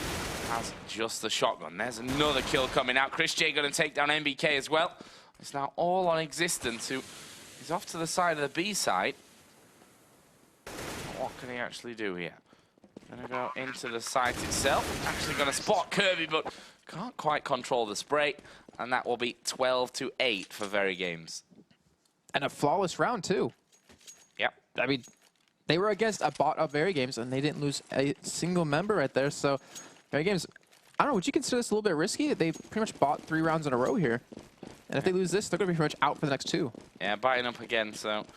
has just the shotgun. There's another kill coming out. Chris J going to take down NBK as well. It's now all on Existence, who is off to the side of the B side. What can he actually do here? Going to go into the site itself. Actually going to spot Kirby, but can't quite control the spray. And that will be 12-8 for VeryGames. And a flawless round, too. Yep. I mean, they were against a bot of VeryGames, and they didn't lose a single member right there. So, VeryGames, I don't know, would you consider this a little bit risky? They pretty much bought 3 rounds in a row here. And if they lose this, they're going to be pretty much out for the next 2. Yeah, biting up again, so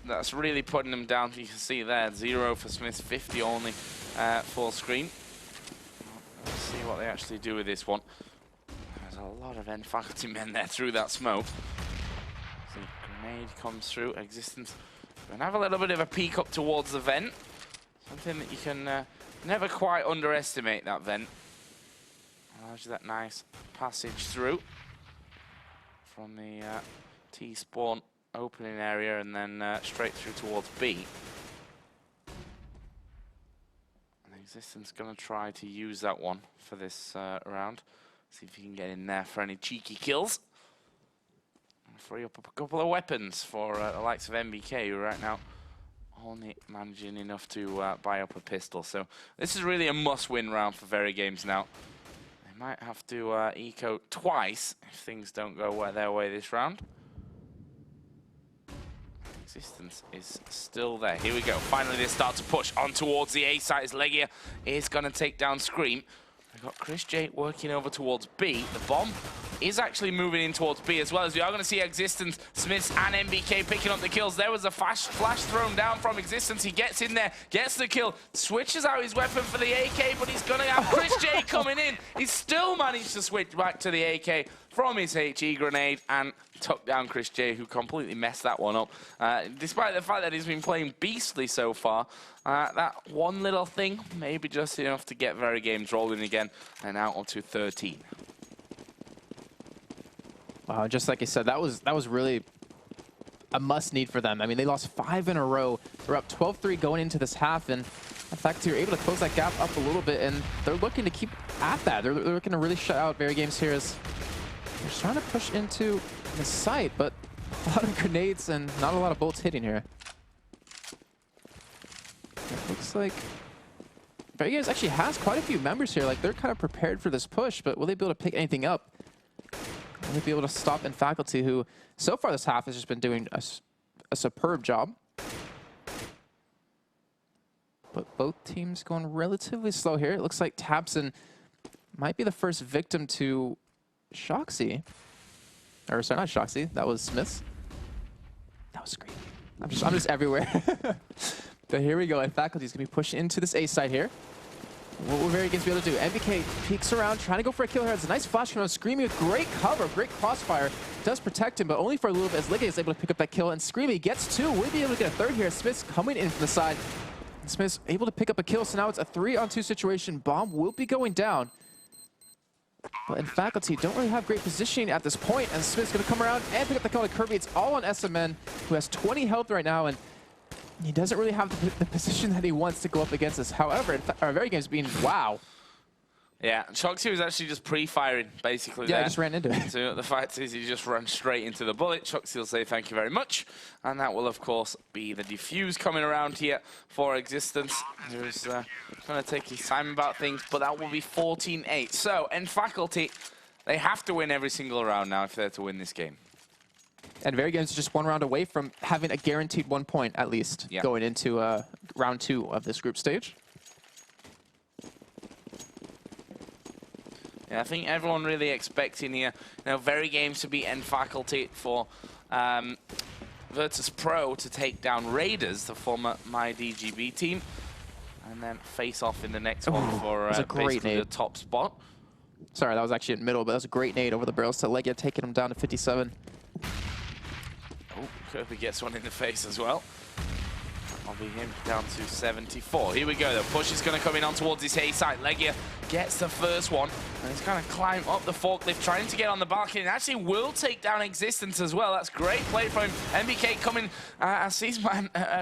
that's really putting them down. You can see there, 0 for Smith, 50 only full screen. Let's see what they actually do with this one. There's a lot of Faculty men there through that smoke. See, grenade comes through, Existence. And have a little bit of a peek up towards the vent. Something that you can never quite underestimate, that vent. Allows you that nice passage through from the T-spawn opening area and then straight through towards B. And Existence going to try to use that one for this round. See if he can get in there for any cheeky kills. Free up a couple of weapons for the likes of NBK, who right now only managing enough to buy up a pistol. So this is really a must-win round for VeryGames now. They might have to eco twice if things don't go their way this round. Existence is still there. Here we go. Finally, they start to push on towards the A site as Legia is going to take down Scream. We've got Chris J working over towards B. The bomb is actually moving in towards B as well, as we are going to see Existence, Smiths and NBK picking up the kills. There was a flash thrown down from Existence. He gets in there, gets the kill, switches out his weapon for the AK, but he's going to have Chris J coming in. He's still managed to switch back to the AK from his HE grenade and took down Chris J, who completely messed that one up. Despite the fact that he's been playing beastly so far, that one little thing may be just enough to get VeryGames rolling again and out onto 13. Wow, just like you said, that was really a must-need for them. I mean, they lost 5 in a row. They're up 12-3 going into this half, and in fact, they're able to close that gap up a little bit, and they're looking to keep at that. They're looking to really shut out VeryGames here as they're trying to push into the site, but a lot of grenades and not a lot of bolts hitting here. It looks like VeryGames actually has quite a few members here. Like, they're kind of prepared for this push, but will they be able to pick anything up? We'll be able to stop in Faculty, who so far this half has just been doing a superb job. But both teams going relatively slow here. It looks like Tabson might be the first victim to Shoxy. Or sorry, not Shoxy. That was Smiths. That was Scream. I'm just everywhere. But here we go. And Faculty's going to be pushed into this A side here. What will VeryGames be able to do? MBK peeks around, trying to go for a kill here. It's a nice flash coming out. Screamy with great cover, great crossfire. Does protect him, but only for a little bit as Liggett is able to pick up that kill. And Screamy gets two. Will be able to get a third here. Smith's coming in from the side. And Smith's able to pick up a kill, so now it's a 3-on-2 situation. Bomb will be going down. But in Faculty, don't really have great positioning at this point. And Smith's going to come around and pick up the kill to Kirby. It's all on SMN, who has 20 health right now. And he doesn't really have the position that he wants to go up against us. However, VeryGames being wow. Yeah, Shoxy was actually just pre-firing, basically. Yeah, there. I just ran into it. So the fact is he just ran straight into the bullet. Shoxy will say thank you very much. And that will, of course, be the defuse coming around here for Existence, who's going to take his time about things, but that will be 14-8. So, in Faculty, they have to win every single round now if they're to win this game. And VeryGames is just one round away from having a guaranteed 1 point, at least, going into round 2 of this group stage. Yeah, I think everyone really expecting here, VeryGames to be end Faculty for virtus.pro to take down Raiders, the former MyDGB team, and then face off in the next one for basically the top spot. Sorry, that was actually in middle, but that was a great nade over the barrels to Legia, taking him down to 57. Oh, Kirby gets one in the face as well. That'll be him down to 74. Here we go, the push is going to come in on towards this A side. Legia gets the first one, and he's going to climb up the forklift, trying to get on the balcony, and actually will take down Existence as well. That's great play from him. MBK coming, as he's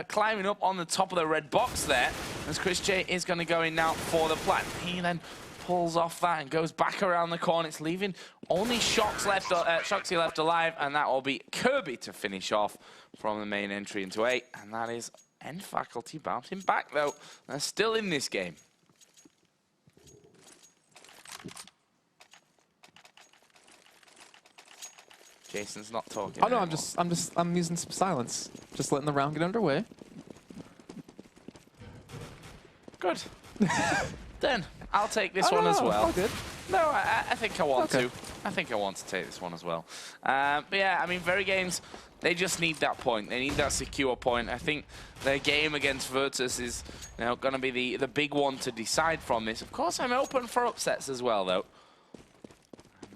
climbing up on the top of the red box there, as Chris J is going to go in now for the plant. He then pulls off that and goes back around the corner. It's leaving only Shoxy left alive, and that will be Kirby to finish off from the main entry into 8, and that is end Faculty bouncing back, though. They're still in this game. Jason's not talking. Oh no, anymore. I'm using some silence, just letting the round get underway. Good. Then I'll take this one as well. Oh, good. No, I think I want to. I think I want to take this one as well. But yeah, I mean, VeryGames, they just need that point. They need that secure point. I think their game against Virtus is going to be the big one to decide from this. Of course, I'm open for upsets as well, though.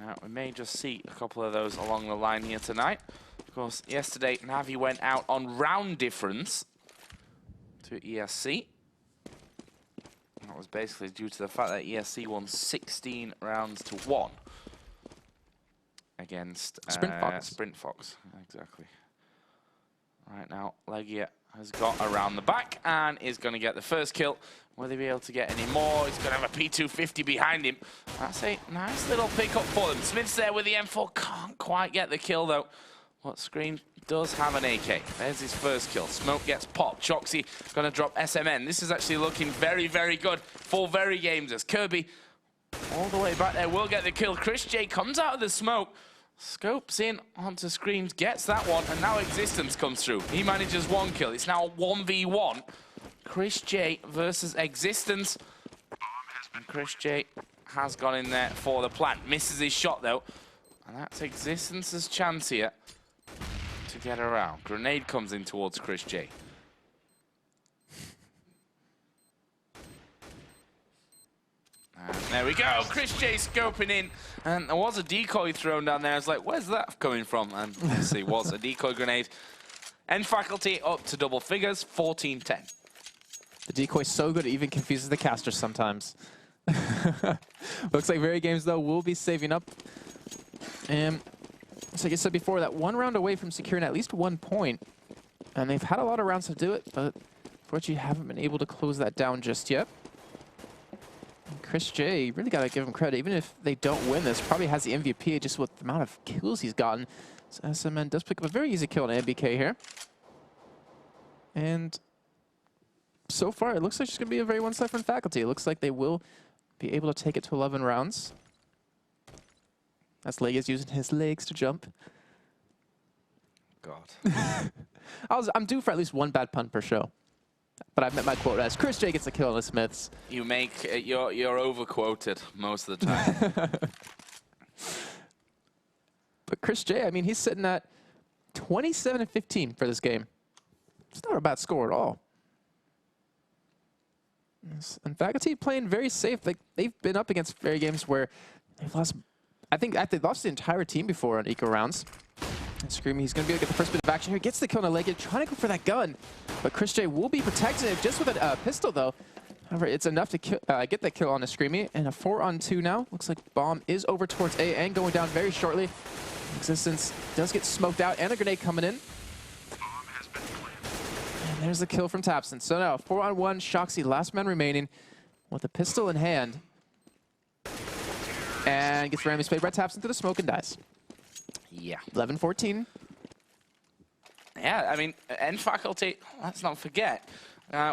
Now, we may just see a couple of those along the line here tonight. Of course, yesterday, Navi went out on round difference to ESC. That was basically due to the fact that ESC won 16 rounds to 1 against Sprint Fox. Exactly. Right now, Legia has got around the back and is going to get the first kill. Will he be able to get any more? He's going to have a P250 behind him. That's a nice little pickup for them. Smith's there with the M4. Can't quite get the kill, though. What Scream does have an AK. There's his first kill. Smoke gets popped. Shoxy going to drop SMN. This is actually looking very, very good for VeryGames as Kirby all the way back there will get the kill. Chris J comes out of the smoke, scopes in onto Screams, gets that one, and now Existence comes through. He manages 1 kill. It's now 1v1. Chris J versus Existence. And Chris J has gone in there for the plant. Misses his shot, though. And that's Existence's chance here to get around. Grenade comes in towards Chris J. And there we go. Chris J scoping in. And there was a decoy thrown down there. I was like, where's that coming from? And obviously it was a decoy grenade. End Faculty up to double figures, 14-10. The decoy's so good it even confuses the casters sometimes. Looks like VeryGames, though, will be saving up. And so like I said before, that 1 round away from securing at least 1 point. And they've had a lot of rounds to do it, but unfortunately haven't been able to close that down just yet. And Chris J, really got to give him credit. Even if they don't win this, probably has the MVP just with the amount of kills he's gotten. So SMN does pick up a very easy kill on MBK here. And so far, it looks like it's going to be a very one-sided from Faculty. It looks like they will be able to take it to 11 rounds. As Leg is using his legs to jump. God. I'm due for at least one bad pun per show. But I've met my quota as Chris J gets a kill on the Smiths. You make you're overquoted most of the time. But Chris J, I mean, he's sitting at 27-15 for this game. It's not a bad score at all. And Faculty playing very safe. Like, they've been up against VeryGames where they've lost. I think they've lost the entire team before on eco rounds. And Screamy, he's going to be able to get the first bit of action here. Gets the kill on a leg, trying to go for that gun. But Chris J will be protecting it just with a pistol, though. However, it's enough to get that kill on a Screamy. And a 4-on-2 now. Looks like Bomb is over towards A and going down very shortly. Existence does get smoked out, and a grenade coming in. And there's the kill from Tapson. So now, 4-on-1, Shoxy, last man remaining, with a pistol in hand. And gets randomly sprayed by Tapson through the smoke and dies. Yeah. 11-14. Yeah, I mean, End Faculty, let's not forget,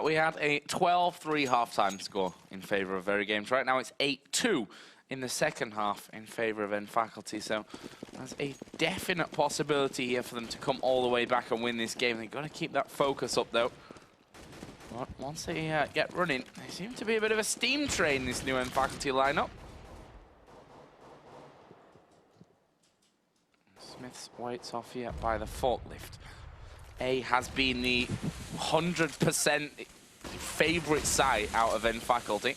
we had a 12-3 halftime score in favor of VeryGames. Right now it's 8-2 in the second half in favor of End Faculty. So there's a definite possibility here for them to come all the way back and win this game. They've got to keep that focus up, though. But once they get running, they seem to be a bit of a steam train, this new End Faculty lineup. Smiths waits off here by the forklift. A has been the 100% favorite side out of End Faculty.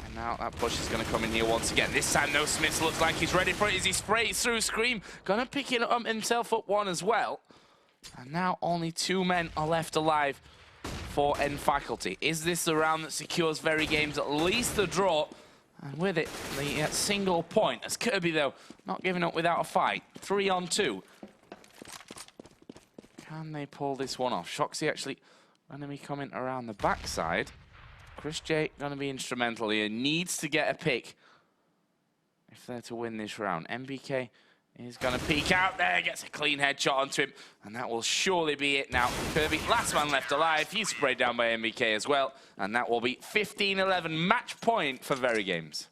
And now that push is going to come in here once again. This time, no, Smiths looks like he's ready for it as he sprays through Scream. Gonna pick it up himself up one as well. And now only 2 men are left alive for End Faculty. Is this the round that secures VeryGames at least the draw? And with it, the single point. As Kirby, though, not giving up without a fight. 3-on-2. Can they pull this one off? Shoxy actually going to be coming around the backside. Chris J going to be instrumental here. Needs to get a pick if they're to win this round. MBK is going to peek out there. Gets a clean headshot onto him. And that will surely be it now. Kirby, last man left alive. He's sprayed down by MBK as well. And that will be 15-11 match point for VeryGames.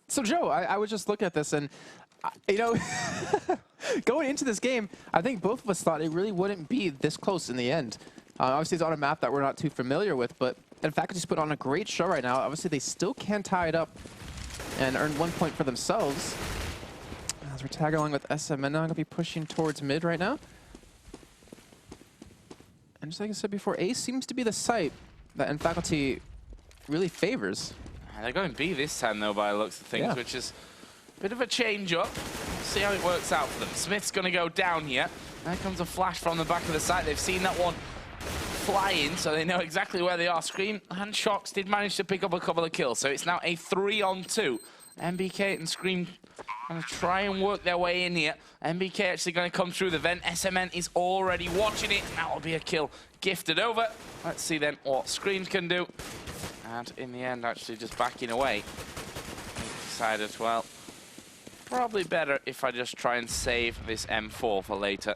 So, Joe, I would just look at this and, you know, going into this game, I think both of us thought it really wouldn't be this close in the end. Obviously, it's on a map that we're not too familiar with, but in fact, just put on a great show right now. Obviously, they still can tie it up and earn 1 point for themselves. As we're tagging along with SMN now, going to be pushing towards mid right now. And just like I said before, A seems to be the site that End Faculty really favors. They're going B this time, though, by the looks of things, which is a bit of a change-up. See how it works out for them. Smith's going to go down here. There comes a flash from the back of the site. They've seen that one fly in, so they know exactly where they are. Scream and Shox did manage to pick up a couple of kills, so it's now a 3-on-2. MBK and Scream going to try and work their way in here. MBK actually going to come through the vent. SMN is already watching it. That will be a kill gifted over. Let's see then what Scream can do. And in the end, actually just backing away. He decided, well, probably better if I just try and save this M4 for later.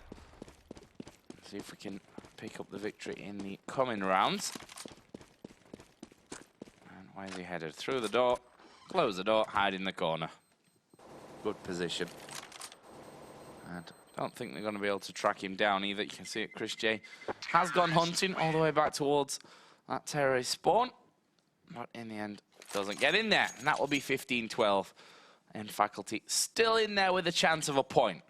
See if we can pick up the victory in the coming rounds. And where's he headed? Through the door, close the door, hide in the corner. Good position. And I don't think they're going to be able to track him down either. You can see it, Chris J has gone hunting all the way back towards that terrorist spawn. But in the end, doesn't get in there. And that will be 15-12. And Faculty still in there with a chance of a point.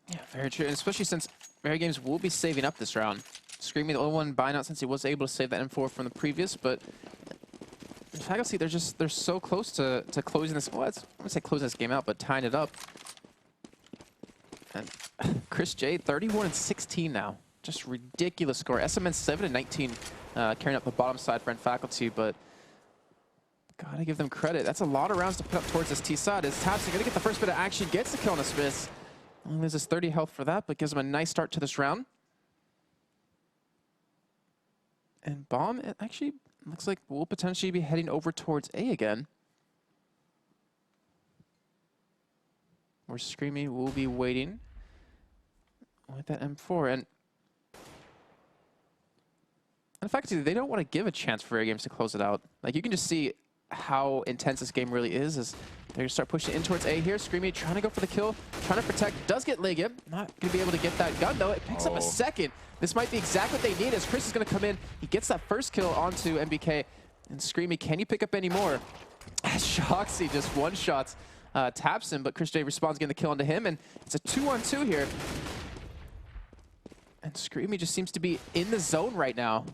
Yeah, very true. And especially since VeryGames will be saving up this round. Screamy, the only one buying out since he was able to save that M4 from the previous. But Faculty, they're so close to closing this. Well, I wouldn't say closing this game out, but tying it up. And Chris J, 31-16 now. Just ridiculous score. SMN 7-19, carrying up the bottom side for End Faculty, but gotta give them credit. That's a lot of rounds to put up towards this T side. As Tapson gonna get the first bit of action, gets the kill on the Smiths. Only loses 30 health for that, but gives him a nice start to this round. And Bomb, it actually looks like we'll potentially be heading over towards A again. Where Screamy will be waiting with that M4. And In fact, they don't want to give a chance for VeryGames to close it out. Like, you can just see how intense this game really is as they're going to start pushing in towards A here. Screamy trying to go for the kill, trying to protect. Does get Legia. Not going to be able to get that gun, though. It picks up a second. This might be exactly what they need as Chris is going to come in. He gets that first kill onto MBK. And Screamy, can you pick up any more? Shoxy just one-shots taps him, but Chris J responds, getting the kill onto him. And it's a 2-on-2 here. And Screamy just seems to be in the zone right now.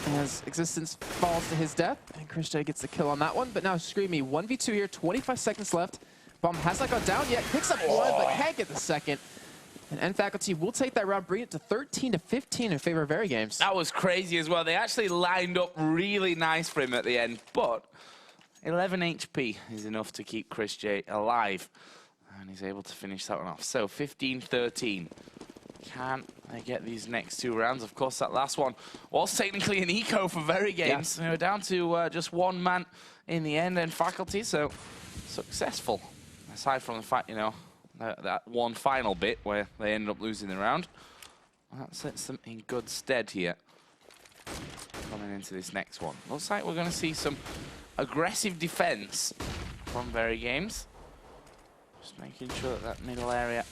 As Existence falls to his death, and Chris J gets the kill on that one. But now Screamy, 1v2 here, 25 seconds left. Bomb has not gone down yet, picks up one, but can't get the second. And N Faculty will take that round, bring it to 13-15 in favor of VeryGames. That was crazy as well. They actually lined up really nice for him at the end, but 11 HP is enough to keep Chris J alive. And he's able to finish that one off. So 15-13. Can they get these next two rounds? Of course, that last one was technically an eco for VeryGames. They were down to just one man in the end, and Faculty, so successful. Aside from the fact, you know, that one final bit where they ended up losing the round. That sets them in good stead here. Coming into this next one. Looks like we're going to see some aggressive defense from VeryGames. Just making sure that that middle area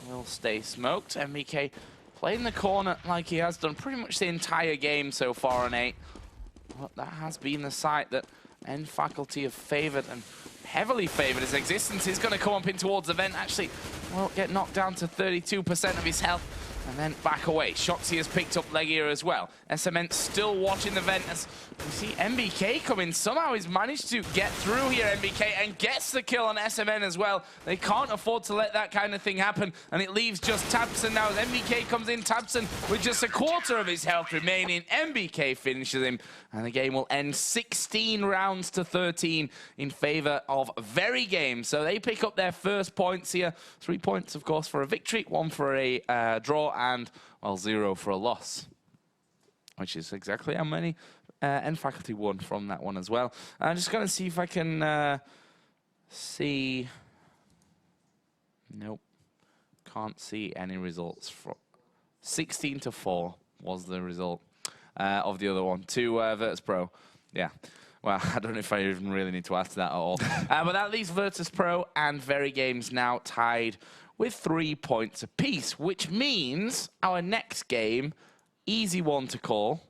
will stay smoked. MBK playing the corner like he has done pretty much the entire game so far on 8. But that has been the site that N Faculty have favoured and heavily favoured. His Existence is going to come up in towards the vent. Actually, will get knocked down to 32% of his health and then back away. Shoxy has picked up Legia as well. SMN still watching the vent as we see MBK come in. Somehow he's managed to get through here, MBK, and gets the kill on SMN as well. They can't afford to let that kind of thing happen, and it leaves just Tabson now as MBK comes in. Tabson with just a quarter of his health remaining. MBK finishes him, and the game will end 16 rounds to 13 in favor of VeryGames. So they pick up their first points here. 3 points, of course, for a victory, 1 for a draw, and, well, 0 for a loss, which is exactly how many N Faculty won from that one as well. I'm just going to see if I can see. Nope. Can't see any results. From 16-4 was the result of the other one to virtus.pro. Yeah. Well, I don't know if I even really need to ask that at all. But that leaves virtus.pro and VeryGames now tied with 3 points apiece, which means our next game, easy one to call.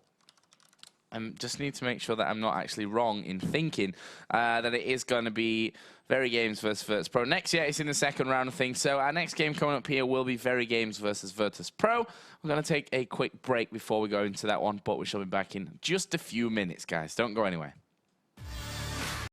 I just need to make sure that I'm not actually wrong in thinking that it is going to be VeryGames versus virtus.pro. Next year, it's in the second round of things. So our next game coming up here will be VeryGames versus virtus.pro. We're going to take a quick break before we go into that one, but we shall be back in just a few minutes, guys. Don't go anywhere.